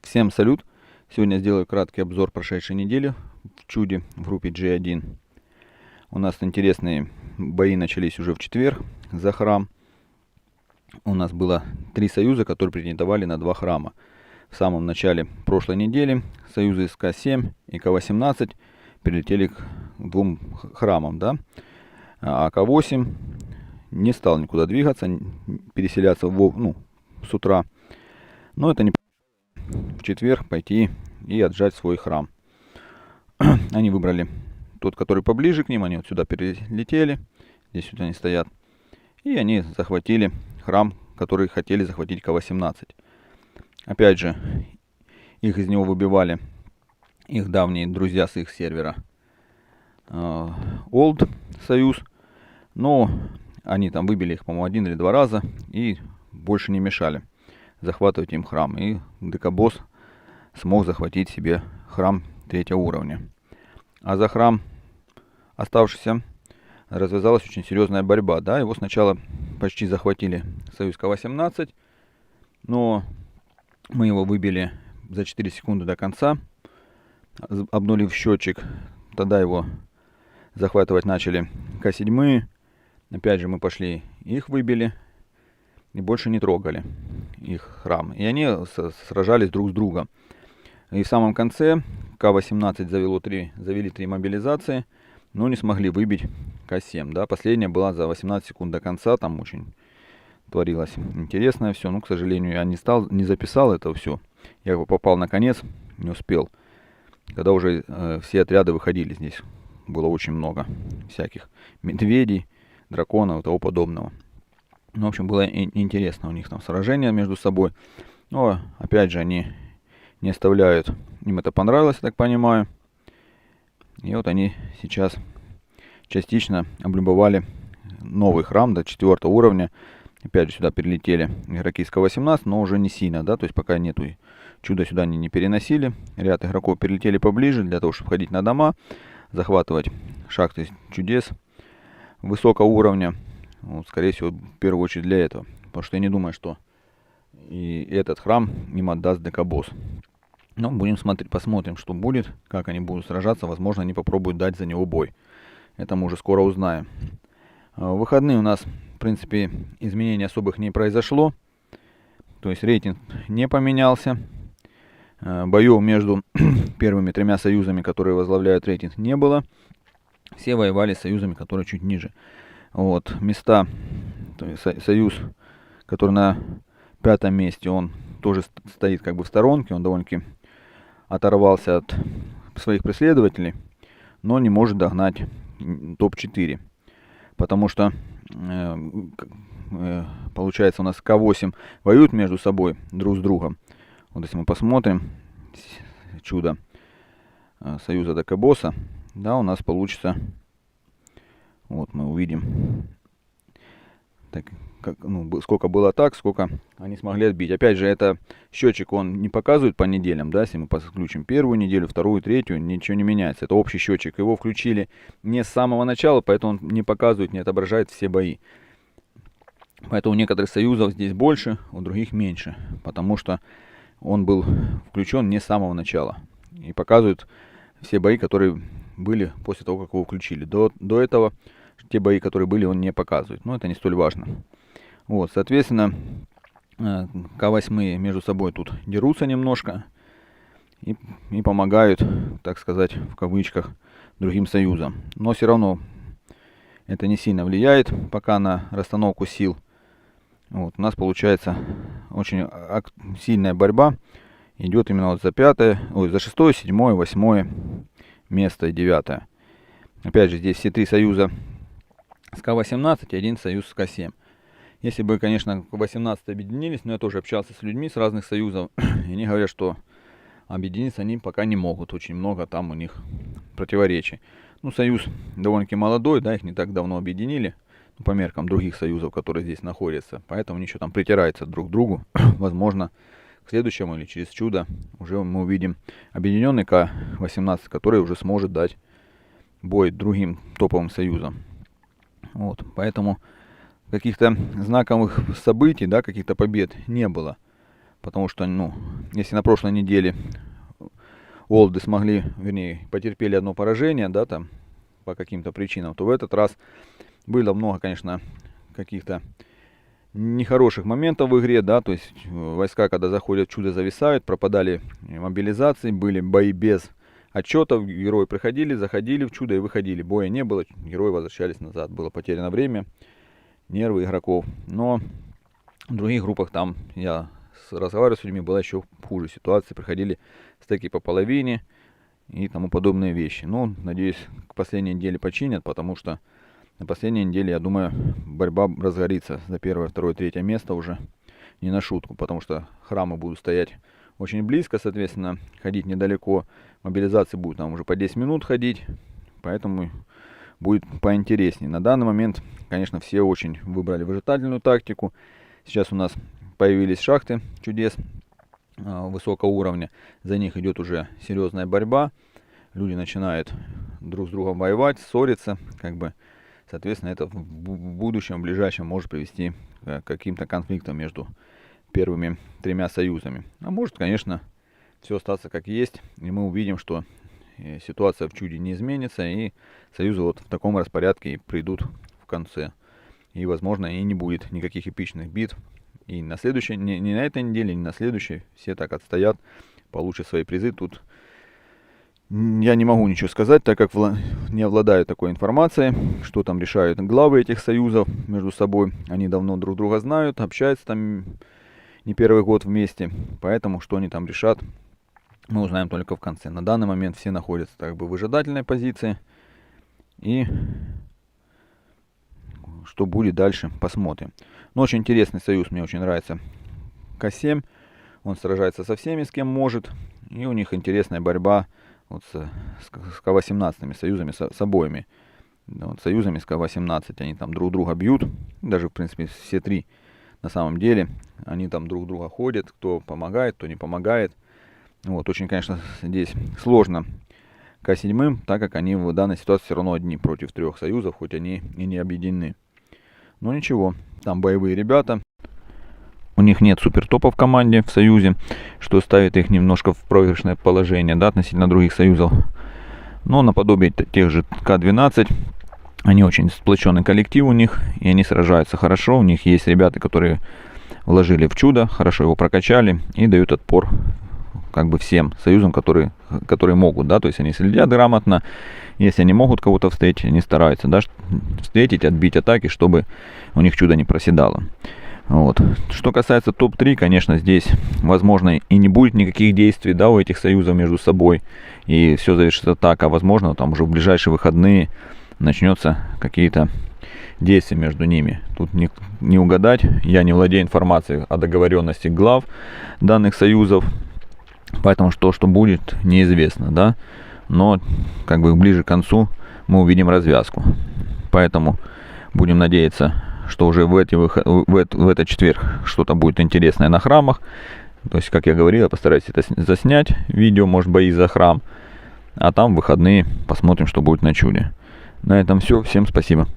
Всем салют! Сегодня сделаю краткий обзор прошедшей недели в Чуде в группе G1. У нас интересные бои начались уже в четверг за храм. У нас было 3 союза, которые претендовали на 2 храма. В самом начале прошлой недели союзы СК-7 и К-18 перелетели к 2 храмам, да? А К-8 не стал никуда двигаться, переселяться с утра. Но это не в четверг пойти и отжать свой храм. Они выбрали тот, который поближе к ним, они вот сюда перелетели, здесь вот они стоят, и они захватили храм, который хотели захватить К-18. Опять же, их из него выбивали их давние друзья с их сервера Old Союз, но они там выбили их, по-моему, 1 или 2 раза и больше не мешали захватывать им храм. И ДК-босс смог захватить себе храм 3 уровня. А за храм оставшийся развязалась очень серьезная борьба. Да? Его сначала почти захватили союз К-18, но мы его выбили за 4 секунды до конца, обнулив счетчик. Тогда его захватывать начали К-7. Опять же мы пошли, их выбили и больше не трогали их храм. И они сражались друг с другом. И в самом конце К-18 завели 3 мобилизации, но не смогли выбить К-7. Да? Последняя была за 18 секунд до конца, там очень творилось интересное все. Но, к сожалению, я не записал это все. Я попал на конец, не успел. Когда уже все отряды выходили, здесь было очень много всяких медведей, драконов и того подобного. Ну, в общем, было интересно у них там сражение между собой. Но, опять же, они не оставляют. Им это понравилось, я так понимаю. И вот они сейчас частично облюбовали новый храм до 4 уровня. Опять же, сюда перелетели игроки с К-18, но уже не сильно, да, то есть пока нету чуда сюда они не переносили. Ряд игроков перелетели поближе для того, чтобы входить на дома, захватывать шахты чудес высокого уровня. Вот, скорее всего, в первую очередь для этого. Потому что я не думаю, что и этот храм им отдаст ДК-босс. Но будем посмотрим, что будет, как они будут сражаться. Возможно, они попробуют дать за него бой. Это мы уже скоро узнаем. В выходные у нас, в принципе, изменений особых не произошло. То есть рейтинг не поменялся. Боев между первыми 3 союзами, которые возглавляют рейтинг, не было. Все воевали с союзами, которые чуть ниже. Вот, места, то есть союз, который на 5 месте, он тоже стоит как бы в сторонке, он довольно-таки оторвался от своих преследователей, но не может догнать топ-4, потому что получается у нас К-8 воюют между собой друг с другом. Вот если мы посмотрим чудо союза ДК-босса, да, у нас получится. Вот мы увидим, так, сколько было атак, сколько они смогли отбить. Опять же, это счетчик, он не показывает по неделям, да, если мы включим 1 неделю, 2, 3, ничего не меняется. Это общий счетчик. Его включили не с самого начала, поэтому он не показывает, не отображает все бои. Поэтому у некоторых союзов здесь больше, у других меньше, потому что он был включен не с самого начала. И показывает все бои, которые были после того, как его включили. До этого те бои, которые были, он не показывает. Но это не столь важно. Вот, соответственно, К-8 между собой тут дерутся немножко и помогают, так сказать, в кавычках, другим союзам. Но все равно это не сильно влияет пока на расстановку сил. Вот, у нас получается очень сильная борьба. Идет именно вот за 6, 7, 8 место и 9. Опять же, здесь все 3 союза с К-18 и 1 союз с К-7. Если бы, конечно, К-18 объединились, но я тоже общался с людьми с разных союзов, и они говорят, что объединиться они пока не могут. Очень много там у них противоречий. Ну, союз довольно-таки молодой, да, их не так давно объединили, по меркам других союзов, которые здесь находятся. Поэтому они еще там притираются друг к другу. Возможно, к следующему или через чудо уже мы увидим объединенный К-18, который уже сможет дать бой другим топовым союзам. Вот, поэтому каких-то знаковых событий, да, каких-то побед не было. потому что, ну, если на прошлой неделе Олды смогли, вернее, потерпели одно поражение, да, там, по каким-то причинам, то в этот раз было много, конечно, каких-то нехороших моментов в игре, да, то есть войска, когда заходят в чудо, зависают, пропадали мобилизации, были бои без отчетов, герои приходили, заходили в чудо и выходили, боя не было, герои возвращались назад, было потеряно время, нервы игроков, но в других группах там, я разговаривал с людьми, была еще хуже ситуация, приходили стеки по половине и тому подобные вещи. Ну, надеюсь, к последней неделе починят, потому что на последней неделе, я думаю, борьба разгорится за первое, второе, третье место уже не на шутку, потому что храмы будут стоять очень близко, соответственно, ходить недалеко, мобилизации будет там уже по 10 минут ходить, поэтому будет поинтереснее. На данный момент, конечно, все очень выбрали выжидательную тактику. Сейчас у нас появились шахты чудес высокого уровня, за них идет уже серьезная борьба, люди начинают друг с другом воевать, ссориться, как бы, соответственно, это в будущем, в ближайшем может привести к каким-то конфликтам между первыми тремя союзами. А может, конечно, все остаться как есть, и мы увидим, что ситуация в чуде не изменится, и союзы вот в таком распорядке и придут в конце. И, возможно, и не будет никаких эпичных битв. И на следующей, не на этой неделе, не на следующей, все так отстоят, получат свои призы. Тут я не могу ничего сказать, так как не обладаю такой информацией, что там решают главы этих союзов между собой. Они давно друг друга знают, общаются там не первый год вместе, поэтому что они там решат, мы узнаем только в конце. На данный момент все находятся как бы в выжидательной позиции, и что будет дальше, посмотрим. Но очень интересный союз, мне очень нравится К7, он сражается со всеми, с кем может, и у них интересная борьба вот с К18 союзами, с обоими вот, союзами с К18, они там друг друга бьют, даже в принципе все три на самом деле, они там друг друга ходят, кто помогает, кто не помогает. Вот, очень, конечно, здесь сложно К7, так как они в данной ситуации все равно одни против трех союзов, хоть они и не объединены. Но ничего, там боевые ребята. У них нет супертопа в команде, в союзе, что ставит их немножко в проигрышное положение, да, относительно других союзов. Но наподобие тех же К12, они очень сплоченный коллектив у них, и они сражаются хорошо. У них есть ребята, которые вложили в чудо, хорошо его прокачали и дают отпор как бы всем союзам, которые могут, да, то есть они следят грамотно, если они могут кого-то встретить, они стараются, да, встретить, отбить атаки, чтобы у них чудо не проседало. Вот. Что касается топ-3, конечно, здесь, возможно, и не будет никаких действий, да, у этих союзов между собой, и все завершится так, а возможно, там уже в ближайшие выходные начнется какие-то действия между ними. Тут не угадать, я не владею информацией о договоренности глав данных союзов, поэтому что будет, неизвестно, да, но как бы ближе к концу мы увидим развязку, поэтому будем надеяться, что уже в этот четверг что-то будет интересное на храмах. То есть, как я говорил, я постараюсь это заснять, видео, может, бои за храм, а там в выходные посмотрим, что будет на чуде. На этом все, всем спасибо.